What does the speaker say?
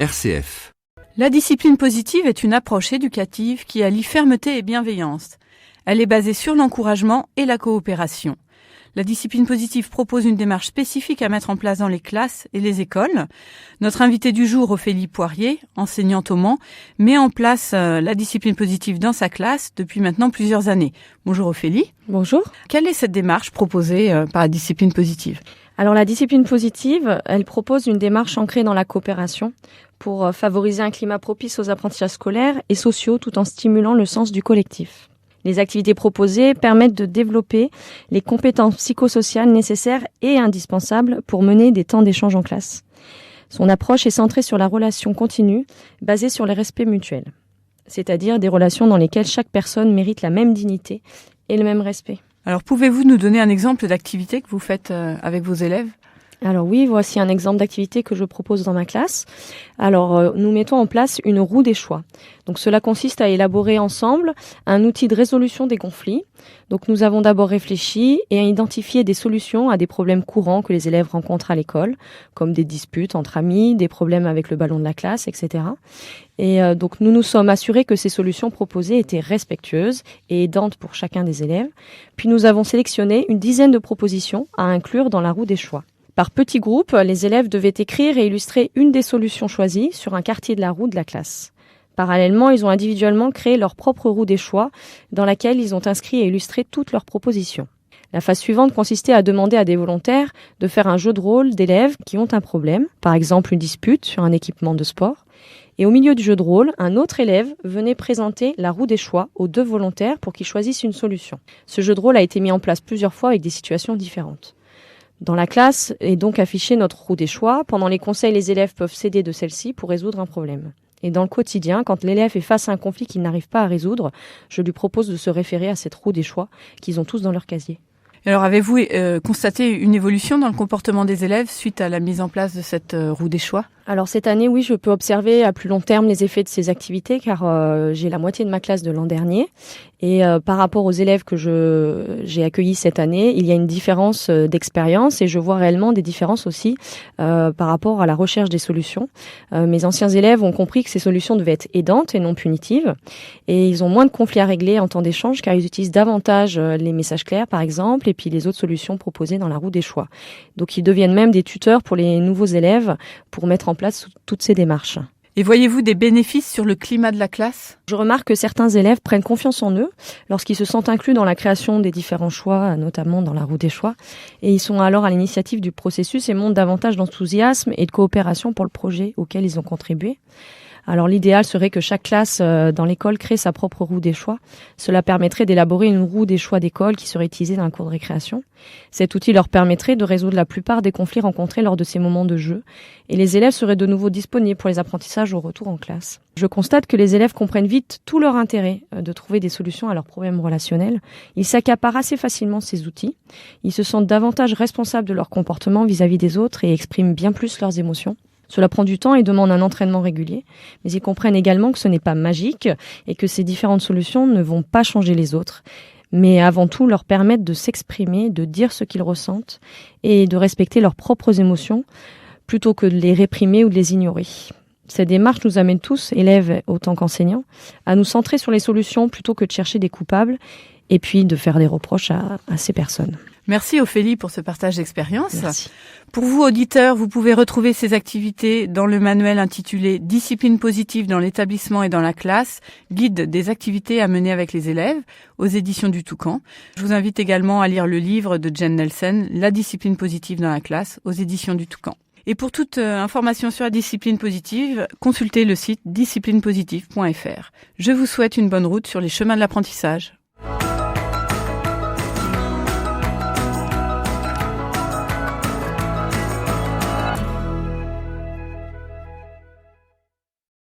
RCF. La discipline positive est une approche éducative qui allie fermeté et bienveillance. Elle est basée sur l'encouragement et la coopération. La discipline positive propose une démarche spécifique à mettre en place dans les classes et les écoles. Notre invitée du jour, Ophélie Poirier, enseignante au Mans, met en place la discipline positive dans sa classe depuis maintenant plusieurs années. Bonjour Ophélie. Bonjour. Quelle est cette démarche proposée par la discipline positive ? Alors la discipline positive, elle propose une démarche ancrée dans la coopération pour favoriser un climat propice aux apprentissages scolaires et sociaux tout en stimulant le sens du collectif. Les activités proposées permettent de développer les compétences psychosociales nécessaires et indispensables pour mener des temps d'échange en classe. Son approche est centrée sur la relation continue, basée sur les respects mutuels, c'est-à-dire des relations dans lesquelles chaque personne mérite la même dignité et le même respect. Alors, pouvez-vous nous donner un exemple d'activité que vous faites avec vos élèves ? Alors oui, voici un exemple d'activité que je propose dans ma classe. Alors, nous mettons en place une roue des choix. Donc, cela consiste à élaborer ensemble un outil de résolution des conflits. Donc, nous avons d'abord réfléchi et identifié des solutions à des problèmes courants que les élèves rencontrent à l'école, comme des disputes entre amis, des problèmes avec le ballon de la classe, etc. Et donc, nous nous sommes assurés que ces solutions proposées étaient respectueuses et aidantes pour chacun des élèves. Puis, nous avons sélectionné une dizaine de propositions à inclure dans la roue des choix. Par petits groupes, les élèves devaient écrire et illustrer une des solutions choisies sur un quartier de la roue de la classe. Parallèlement, ils ont individuellement créé leur propre roue des choix dans laquelle ils ont inscrit et illustré toutes leurs propositions. La phase suivante consistait à demander à des volontaires de faire un jeu de rôle d'élèves qui ont un problème, par exemple une dispute sur un équipement de sport. Et au milieu du jeu de rôle, un autre élève venait présenter la roue des choix aux deux volontaires pour qu'ils choisissent une solution. Ce jeu de rôle a été mis en place plusieurs fois avec des situations différentes. Dans la classe est donc affichée notre roue des choix. Pendant les conseils, les élèves peuvent s'aider de celle-ci pour résoudre un problème. Et dans le quotidien, quand l'élève est face à un conflit qu'il n'arrive pas à résoudre, je lui propose de se référer à cette roue des choix qu'ils ont tous dans leur casier. Alors, avez-vous constaté une évolution dans le comportement des élèves suite à la mise en place de cette roue des choix ? Alors cette année, oui, je peux observer à plus long terme les effets de ces activités car j'ai la moitié de ma classe de l'an dernier. Et par rapport aux élèves que j'ai accueillis cette année, il y a une différence d'expérience et je vois réellement des différences aussi par rapport à la recherche des solutions. Mes anciens élèves ont compris que ces solutions devaient être aidantes et non punitives. Et ils ont moins de conflits à régler en temps d'échange car ils utilisent davantage les messages clairs par exemple et puis les autres solutions proposées dans la roue des choix. Donc ils deviennent même des tuteurs pour les nouveaux élèves pour mettre en place toutes ces démarches. Et voyez-vous des bénéfices sur le climat de la classe ? Je remarque que certains élèves prennent confiance en eux lorsqu'ils se sentent inclus dans la création des différents choix, notamment dans la roue des choix. Et ils sont alors à l'initiative du processus et montrent davantage d'enthousiasme et de coopération pour le projet auquel ils ont contribué. Alors l'idéal serait que chaque classe dans l'école crée sa propre roue des choix. Cela permettrait d'élaborer une roue des choix d'école qui serait utilisée dans un cours de récréation. Cet outil leur permettrait de résoudre la plupart des conflits rencontrés lors de ces moments de jeu. Et les élèves seraient de nouveau disponibles pour les apprentissages au retour en classe. Je constate que les élèves comprennent vite tout leur intérêt de trouver des solutions à leurs problèmes relationnels. Ils s'accaparent assez facilement ces outils. Ils se sentent davantage responsables de leur comportement vis-à-vis des autres et expriment bien plus leurs émotions. Cela prend du temps et demande un entraînement régulier, mais ils comprennent également que ce n'est pas magique et que ces différentes solutions ne vont pas changer les autres, mais avant tout leur permettre de s'exprimer, de dire ce qu'ils ressentent et de respecter leurs propres émotions plutôt que de les réprimer ou de les ignorer. Cette démarche nous amène tous, élèves autant qu'enseignants, à nous centrer sur les solutions plutôt que de chercher des coupables et puis de faire des reproches à ces personnes. Merci Ophélie pour ce partage d'expérience. Merci. Pour vous, auditeurs, vous pouvez retrouver ces activités dans le manuel intitulé « Discipline positive dans l'établissement et dans la classe, guide des activités à mener avec les élèves » aux éditions du Toucan. Je vous invite également à lire le livre de Jen Nelson « La discipline positive dans la classe » aux éditions du Toucan. Et pour toute information sur la discipline positive, consultez le site disciplinepositive.fr. Je vous souhaite une bonne route sur les chemins de l'apprentissage.